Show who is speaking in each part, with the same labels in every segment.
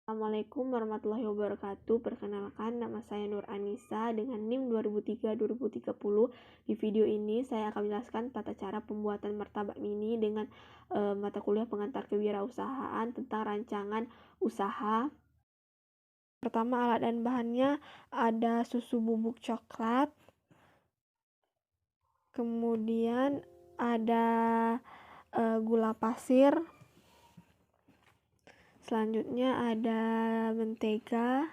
Speaker 1: Assalamualaikum warahmatullahi wabarakatuh. Perkenalkan, nama saya Nur Anissa dengan NIM 2003-2030. Di video ini saya akan menjelaskan tata cara pembuatan martabak mini dengan mata kuliah pengantar kewirausahaan tentang rancangan usaha. Pertama, alat dan bahannya ada susu bubuk coklat, kemudian ada gula pasir, selanjutnya ada mentega,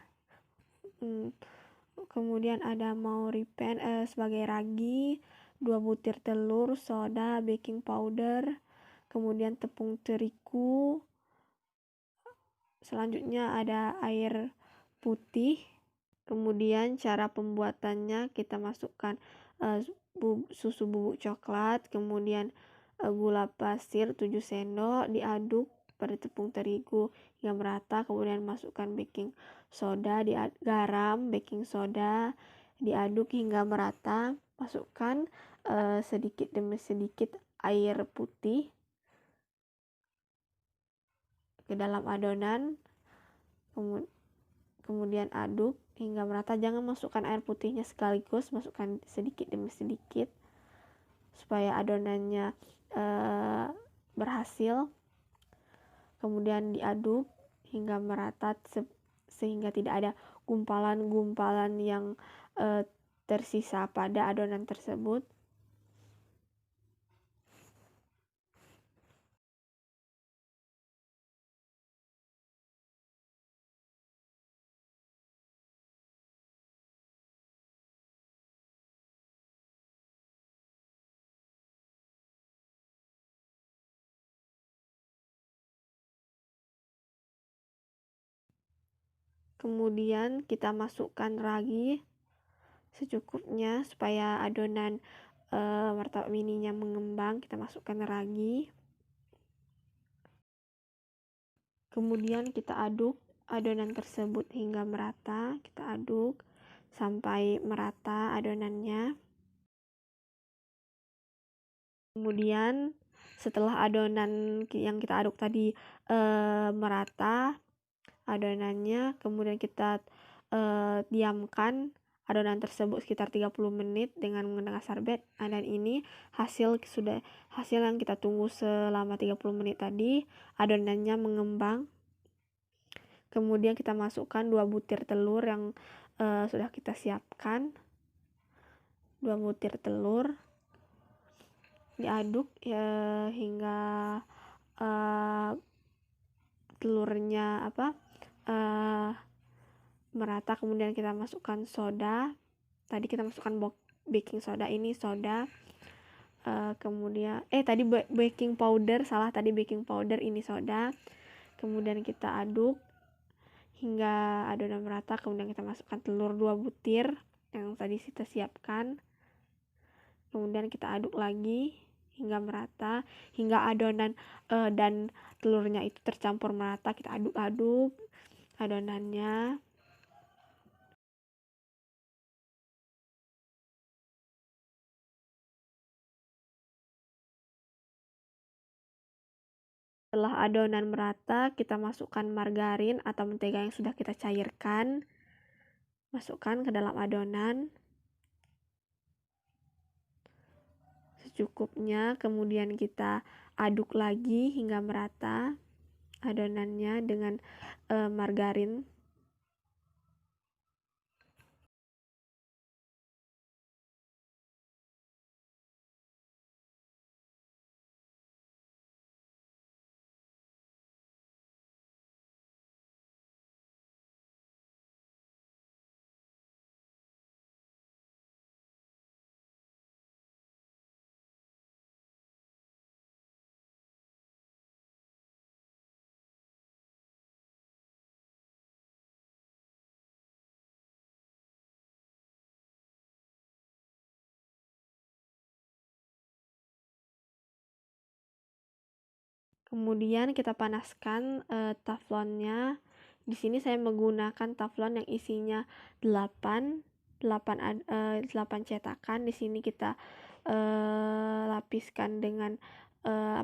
Speaker 1: kemudian ada mauripen sebagai ragi, 2 butir telur, soda, baking powder, kemudian tepung terigu, selanjutnya ada air putih. Kemudian cara pembuatannya, kita masukkan susu bubuk coklat, kemudian gula pasir 7 sendok, diaduk pada tepung terigu hingga merata, kemudian masukkan baking soda, garam, baking soda, diaduk hingga merata, masukkan sedikit demi sedikit air putih ke dalam adonan, kemudian aduk hingga merata. Jangan masukkan air putihnya sekaligus, masukkan sedikit demi sedikit supaya adonannya berhasil. Kemudian diaduk hingga merata sehingga tidak ada gumpalan-gumpalan yang tersisa pada adonan tersebut. Kemudian kita masukkan ragi secukupnya supaya adonan martabak mininya mengembang. Kita masukkan ragi. Kemudian kita aduk adonan tersebut hingga merata. Kita aduk sampai merata adonannya. Kemudian setelah adonan yang kita aduk tadi merata adonannya, kemudian kita diamkan adonan tersebut sekitar 30 menit dengan menggunakan sarbet. Dan ini hasil yang kita tunggu selama 30 menit tadi, adonannya mengembang. Kemudian kita masukkan 2 butir telur yang sudah kita siapkan. 2 butir telur diaduk hingga telurnya merata. Kemudian kita masukkan soda. Tadi kita masukkan baking soda, ini soda. Kemudian tadi baking powder, tadi baking powder, ini soda. Kemudian kita aduk hingga adonan merata. Kemudian kita masukkan telur 2 butir yang tadi kita siapkan. Kemudian kita aduk lagi hingga merata, hingga adonan dan telurnya itu tercampur merata. Kita aduk-aduk adonannya. Setelah adonan merata, kita masukkan margarin atau mentega yang sudah kita cairkan. Masukkan ke dalam adonan secukupnya. Kemudian kita aduk lagi hingga merata adonannya dengan margarin. Kemudian kita panaskan teflonnya. Di sini saya menggunakan teflon yang isinya 8 cetakan. Di sini kita lapiskan dengan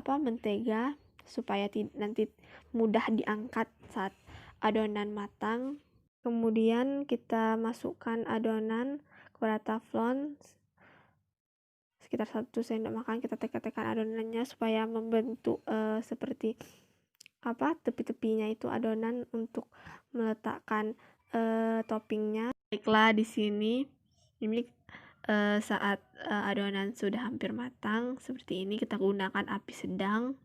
Speaker 1: mentega supaya nanti mudah diangkat saat adonan matang. Kemudian kita masukkan adonan kepada teflon sekitar 1 sendok makan. Kita tekan-tekan adonannya supaya membentuk seperti tepi-tepinya itu adonan untuk meletakkan toppingnya. Baiklah, di sini ini saat adonan sudah hampir matang seperti ini, kita gunakan api sedang.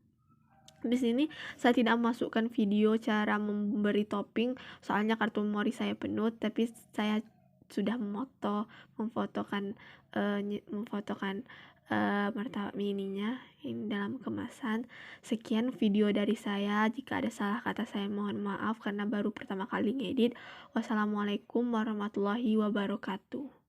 Speaker 1: Di sini saya tidak memasukkan video cara memberi topping soalnya kartu memori saya penuh, tapi saya sudah memfotokan martabak mininya ini dalam kemasan. Sekian video dari saya. Jika ada salah kata saya mohon maaf karena baru pertama kali ngedit. Wassalamualaikum warahmatullahi wabarakatuh.